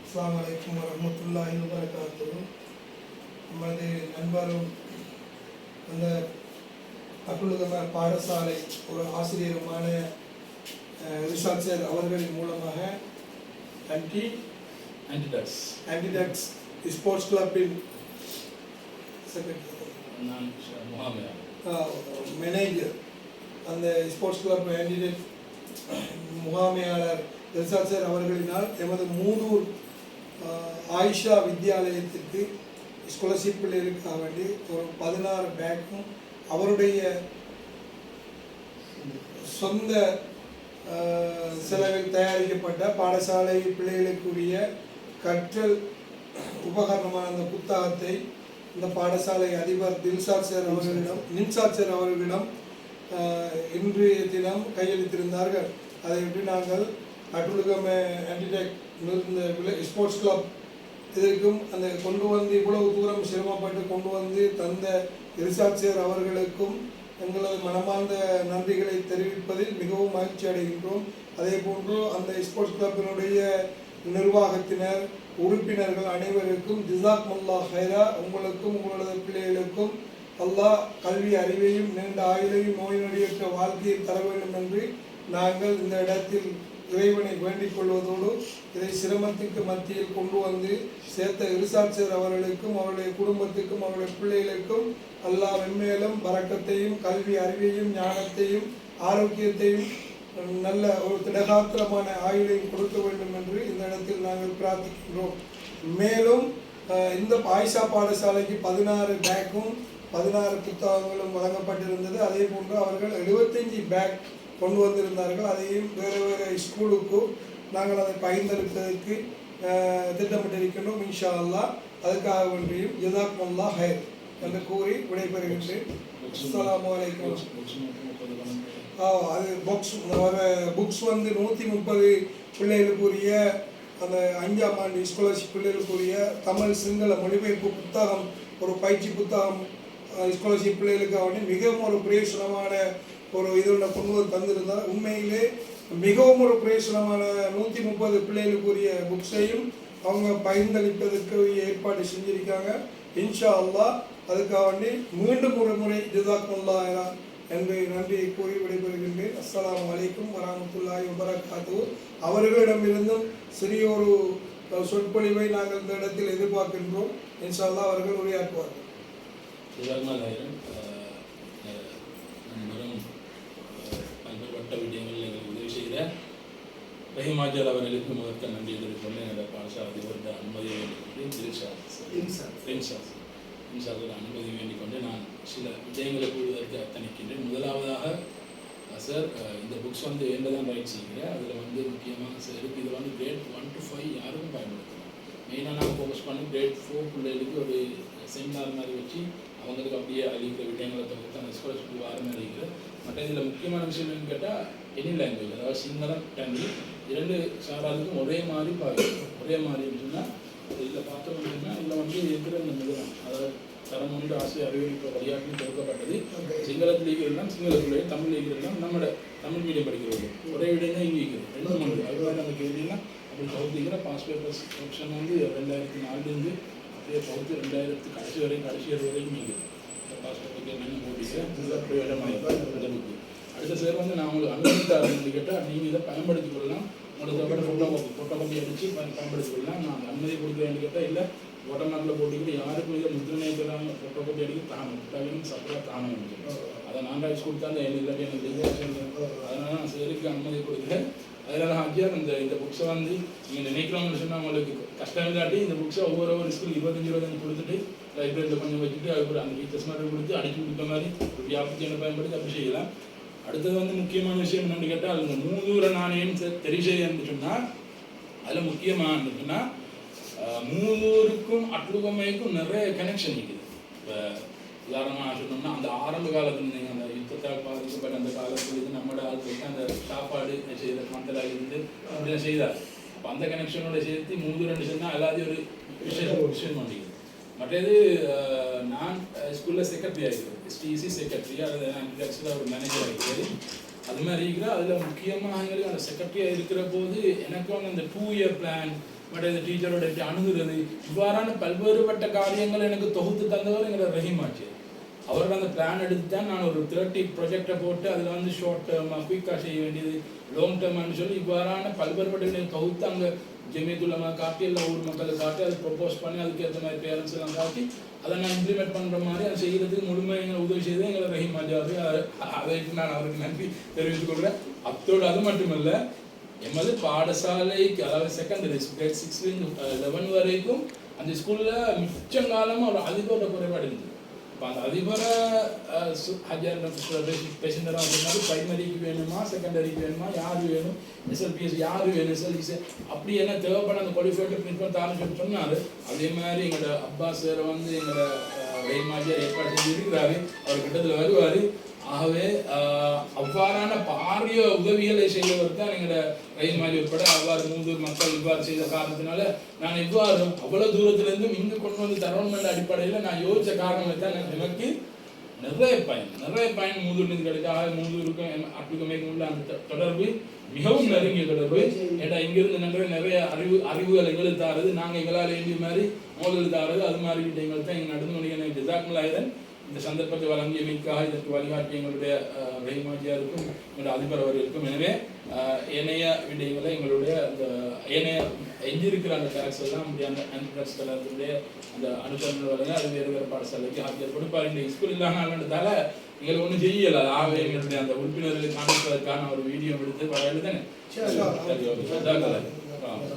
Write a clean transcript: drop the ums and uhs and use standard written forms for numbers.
அஸ்ஸலாமு அலைக்கும் வரஹ்மத்துல்லாஹி வபரகாத்துஹு. நமது நண்பரும் அந்த அப்துல்கம பாடசாலை ஒரு ஆசிரியருமான ரிஷாத் சார் அவர்களின் மூலமாக ஆன்டிடாக்ஸ் ஸ்போர்ட்ஸ் கிளப்பின் மேனேஜர், அந்த ஸ்போர்ட்ஸ் கிளப் ஆன்டிடாக்ஸ் முகாமையாளர் ரிஷாத் சார் அவர்களினால் எமது மூதூர் ஆயிஷா வித்யாலயத்திற்கு ஸ்காலர்ஷிப் பிள்ளைகளுக்காக வேண்டி ஒரு 16 பேக்கும் அவருடைய சொந்த செலவில் தயாரிக்கப்பட்ட பாடசாலை பிள்ளைகளுக்குரிய கற்றல் உபகரணமான அந்த புத்தகத்தை இந்த பாடசாலை அதிபர் நின்சாத் சார் அவர்களிடம் இன்றைய தினம் கையளித்திருந்தார்கள். அதையொட்டி நாங்கள் அப்துல்கம ஆன்டிடாக் இந்த ஸ்போர்ட்ஸ் கிளப் இதற்கும் அந்த கொண்டு வந்து இவ்வளவு தூரம் சிரமப்பட்டு கொண்டு வந்து தந்த ரிஷாத் சார் அவர்களுக்கும் எங்களது மனமார்ந்த நன்றிகளை தெரிவிப்பதில் மிகவும் மகிழ்ச்சி அடைகின்றோம். அதே போன்று அந்த ஸ்போர்ட்ஸ் கிளப்பினுடைய நிர்வாகத்தினர், உறுப்பினர்கள் அனைவருக்கும் ஜிசாக்முல்லாஹ் ஹைரா. உங்களுக்கும் உங்களது பிள்ளைகளுக்கும் அல்லாஹ் கல்வி அறிவையும் நீண்ட ஆயுளையும் நோய் நொடியற்ற வாழ்க்கையை தர வேண்டும் என்று நாங்கள் இந்த இடத்தில் இறைவனை வேண்டிக் கொள்வதோடு இதை சிரமத்துக்கு மத்தியில் கொண்டு வந்து சேர்த்த ரிஷாத் சார் அவர்களுக்கும் அவருடைய குடும்பத்துக்கும் அவருடைய பிள்ளைகளுக்கும் அல்லாஹ் மென்மேலும் பரக்கத்தையும் கல்வி அறிவையும் ஞானத்தையும் ஆரோக்கியத்தையும் நல்ல ஒரு திடகாத்திரமான ஆயுளையும் கொடுக்க வேண்டும் என்று இந்த இடத்தில் நாங்கள் பிரார்த்திக்கின்றோம். மேலும் இந்த ஆயிஷா பாடசாலைக்கு 16 பேக்கும் 16 புத்தகங்களும் வழங்கப்பட்டிருந்தது. அதே போன்று அவர்கள் 75 பேக் கொண்டு வந்திருந்தார்கள். அதையும் வேறு வேறு ஸ்கூலுக்கு நாங்கள் அதை பகிர்ந்தளிப்பதற்கு திட்டமிட்டிருக்கின்றோம். இன்ஷா அல்லாஹ் அதுக்காக வேண்டியும் ஜஸாக்குமுல்லாஹ் ஹைர் என்று கூறி விடைபெறுகின்றேன். அஸ்ஸலாமு அலைக்கும். அது புக்ஸ் வந்து 130 பிள்ளைகளுக்குரிய அந்த 5ஆம் ஆண்டு ஸ்காலர்ஷிப் பிள்ளைகளுக்குரிய தமிழ் சிங்கள மொழிபெயர்ப்பு புத்தகம், ஒரு பயிற்சி புத்தகம் ஸ்காலர்ஷிப் பிள்ளைகளுக்காக வேண்டி மிகவும் ஒரு பிரயோசனமான ஒரு இதோட கொண்டு வந்து தந்திருந்தார். உண்மையிலே மிகவும் ஒரு பிரயோசனமான 130 பிள்ளைகளுக்குரிய புக்ஸையும் அவங்க பகிர்ந்தளிப்பதற்கு ஏற்பாடு செஞ்சிருக்காங்க. இன்ஷா அல்லாஹ் அதுக்காக வேண்டி மீண்டும் ஒரு முறை ஜஸாக்குமுல்லாஹ் என்று நன்றியை கூறி விடைபெறுகின்றேன். அஸ்ஸலாமு அலைக்கும் வரஹ்மத்துல்லாஹி வபரகாத்துஹு. அவர்களிடமிருந்தும் சிறிய ஒரு சொற்பொழிவை நாங்கள் இந்த இடத்தில் எதிர்பார்க்கின்றோம். இன்ஷா அல்லாஹ் அவர்கள் உரையாற்றுவார்கள். பல்வேறுபட்ட விடயங்களில் எங்களுக்கு உதவி செய்கிற ரஹீமாஜால் அவர்களுக்கு முதற்க நன்றி தெரிவித்துக்கொண்டு என்னோட பாடசாலை அதிபருடைய அனுமதியை அனுமதி வேண்டிக் கொண்டு நான் சில விஜயங்களை கூறுவதற்கு அர்ப்பணிக்கின்றேன். முதலாவதாக சார், இந்த புக்ஸ் வந்து வேண்டதான் ரைட் செய்கிறேன். அதில் வந்து முக்கியமாக சார் இது வந்து கிரேட் 1 to 5 யாருக்கும் பயன்படுத்தலாம். மெயினாக நான் ஃபோக்கஸ் பண்ணி கிரேட் 4 பிள்ளைகளுக்கு ஒரு செமினார் மாதிரி வச்சு அவங்களுக்கு அப்படியே அழிக்கிற விடயங்களை தவிர்த்து அந்த ஸ்காலர்ஷிப் வார மாதிரி இருக்கிற மற்ற இதில் முக்கியமான விஷயம் என்னன்னு கேட்டால் எனி லாங்குவேஜ், அதாவது சிங்களம் தமிழ் 2 சாராருக்கும் ஒரே மாதிரி பாதிக்கும். ஒரே மாதிரி சொன்னால் இதில் பார்த்தோம் அப்படின்னா இதில் வந்து இருக்கிற இந்த நிறுவனம், அதாவது தரம் ஒன்று ஆசை அறிவிப்பு வழியாட்டும் கொடுக்கப்பட்டது. சிங்களத்தில் இருக்கிறதுலாம் சிங்களத்துலேயும், தமிழ் இருக்கிறதுலாம் நம்மளோட தமிழ் மீடியம் படிக்கிறது ஒரே விட தான் இங்கே இருக்கிறது 2 மொழி. அதுமாதிரி அந்த கேள்விலாம் அப்படி பகுதிக்கிற பாஸ் பேப்பர்ஸ் ஆப்ஷன் வந்து 2004 அப்படியே பகுதி 2000 கடைசி வரைக்கும் இருக்குது. இந்த பாஸ் பேப்பருக்கு என்னென்ன போட்டிக்க பிரயோஜனமாக அடுத்த சார் வந்து நான் உங்களுக்கு அனுமதித்தாரன்னு கேட்டால் நீங்கள் இதை பயன்படுத்திக் கொள்ளலாம். உங்களுக்கு ஃபோட்டோ காப்பி அடித்து பயன்படுத்திக் கொள்ளலாம். நான் அனுமதி கொடுக்குறேன்னு கேட்டால் இல்லை ஓட்டநாட்டில் போட்டிக்கிட்டு யாருக்கும் இதை முத்திரனை பெறாங்க ஃபோட்டோ காப்பி அடிக்க தானும் சப்பராக தானும் அதை நான் டாக்ஸ் கொடுத்தா அந்த இல்லாட்டி எனக்கு அதனால நான் சேருக்கு அனுமதி கொடுக்குறேன். அதனால ஹாஜியார் இந்த புக்ஸை வந்து நீங்கள் நினைக்கிறோம்னு சொன்னால் உங்களுக்கு கஷ்டம் இல்லாட்டி இந்த புக்ஸை ஒவ்வொரு ஸ்கூல் 25 கொடுத்துட்டு லைப்ரரியில் கொஞ்சம் வச்சுட்டு அதுக்கு அந்த டீச்சர்ஸ் மாதிரி கொடுத்து அடிச்சு கொடுத்த மாதிரி ஒரு ஆப்பர்ச்சுனிட்டி பயன்படுத்தி அப்படி செய்யலாம். அடுத்தது வந்து முக்கியமான விஷயம் என்னென்னு கேட்டால் அது 3 நாணயம் தெரிஞ்சு சொன்னால் அதில் முக்கியமாக இருந்துச்சுன்னா 3க்கும் அட்லுகமைக்கும் நிறைய கனெக்ஷன் இருக்குது. இப்போ உதாரணமாக சொன்னோம்னா அந்த ஆரம்ப காலத்தில் நீங்கள் அந்த யுத்தத்தால் பாதிக்கப்பட்ட அந்த காலத்தில் இது நம்மளோட ஆளுக்கு அந்த சாப்பாடு செய்கிற மந்தலாக இருந்து அப்படிலாம் செய்தார். அப்போ அந்த கனெக்ஷனோட சேர்த்து 3 சொன்னால் எல்லாத்தையும் ஒரு விஷயம் பண்ணிக்குது. மற்றது நான் ஸ்கூலில் செக்ரட்டரி ஆகிருக்கிறேன், எஸ்டிசி செக்ரட்டரி, அதை ஆக்சுவலாக ஒரு மேனேஜர் ஆகிருக்கிறது. அது மாதிரி இருக்கிற அதில் முக்கியமாக எங்களுக்கு அந்த செக்ரட்டரியாக இருக்கிற போது எனக்கும் அந்த 2 year பிளான் பட் இந்த டீச்சரோட எப்படி அணுகுறது, இவ்வாறான பல்வேறுபட்ட காரியங்கள் எனக்கு தொகுத்து தந்தவர் எங்களோட ரஹீம் ஆட்சியர். அவரோட அந்த பிளான் எடுத்து தான் நான் ஒரு 30 ப்ரொஜெக்டை போட்டு அதில் வந்து ஷார்ட் டேர்மாக குயிக்காக செய்ய வேண்டியது, லாங் டேர்மானு சொல்லி இவ்வாறான பல்வேறுபட்ட தொகுத்து அங்கே ஜெமியத்துல்லமா காட்டி எல்லா ஊர் மக்களை காட்டி அதை ப்ரொப்போஸ் பண்ணி அதுக்கேற்ற மாதிரி பேரண்ட்ஸ் எல்லாம் காட்டி அதை நான் இம்ப்ளிமெண்ட் பண்ணுற மாதிரி அதை செய்கிறதுக்கு முழுமையாக எங்களை உதவி செய்து எங்களை ரஹீம் ஆஜாவது. அதற்கு நான் அவருக்கு நன்றி தெரிவித்துக் கொள்கிறேன். அத்தோடு அது மட்டுமல்ல, எமது பாடசாலைக்கு அதாவது செகண்டரி கிரேட் 6 11 வரைக்கும் அந்த ஸ்கூலில் மிச்சங்காலமாக ஒரு அதிபரோட குறைபாடு இருந்தது. இப்போ அந்த அதிபரை பேசினராக அப்படின்னாலும் பிரைமரிக்கு வேணுமா செகண்டரிக்கு வேணுமா, யார் வேணும், எஸ்எல்பிஎஸ் யார் வேணும், எஸ்எல்பிஎஸ் அப்படி என்ன தேவைப்பட அந்த குவாலிஃபைடு பிரின்சிபல் தாருன்னு சொன்னார். அதே மாதிரி எங்களோட அப்பாஸ் சார் வந்து எங்களோட ரயில்மாஜியார் ஏற்பாடு செஞ்சு இருக்கிறாரு, அவர் கிட்டத்தில் வருவார். ஆகவே அவ்வாறான பாரிய உதவிகளை செய்தவர் தான் எங்களோட ரயில்மாஜி உட்பட அவ்வாறு மூதூர் மக்கள் இவ்வாறு செய்த காரணத்தினால நான் இவ்வாறு அவ்வளோ தூரத்திலிருந்தும் இங்கே கொண்டு வந்து தரணும் அடிப்படையில் நான் யோசித்த காரணம் தான் எனக்கு நிறைய பயன் மூதூர்லேருந்து கிடைக்காக மூதூருக்கும் அப்படி உள்ள அந்த தொடர்பு மிகவும் நெருங்கிய தொடர்பு. ஏன்னா இங்கிருந்து நிறைய அறிவுகள் எங்களுக்கு தாரது, நாங்கள் எங்களால் வேண்டிய மாதிரி மோதல் தாரது, அது மாதிரி எங்களுக்கு தான் எங்கள் நடந்து முடிய ஜிசாக்மலாயிரன் இந்த சந்தர்ப்பத்தை வழங்கியமைக்காக இதற்கு வழிகாட்டி எங்களுடைய ரஹீமாஜியாருக்கும் எங்களுடைய அதிபர் அவர்களுக்கும். எனவே ஏனைய விடயங்களை எங்களுடைய அந்த ஏனைய எஞ்சிருக்கிற அந்த டேக்ஸ் எல்லாம் அப்படி அந்த ஆன்டிடாக்ஸ் கலருடைய அந்த அனுசரணை வழங்க அது வேறு பாடசாலைக்கு ஆகிய கொடுப்பார். இந்த ஸ்கூல் இல்லாமன்றதால எங்களை ஒன்றும் செய்யலை. ஆகவே எங்களுடைய அந்த உறுப்பினர்களை காண்பிப்பதற்கான ஒரு வீடியோ எடுத்து வரையில தானே.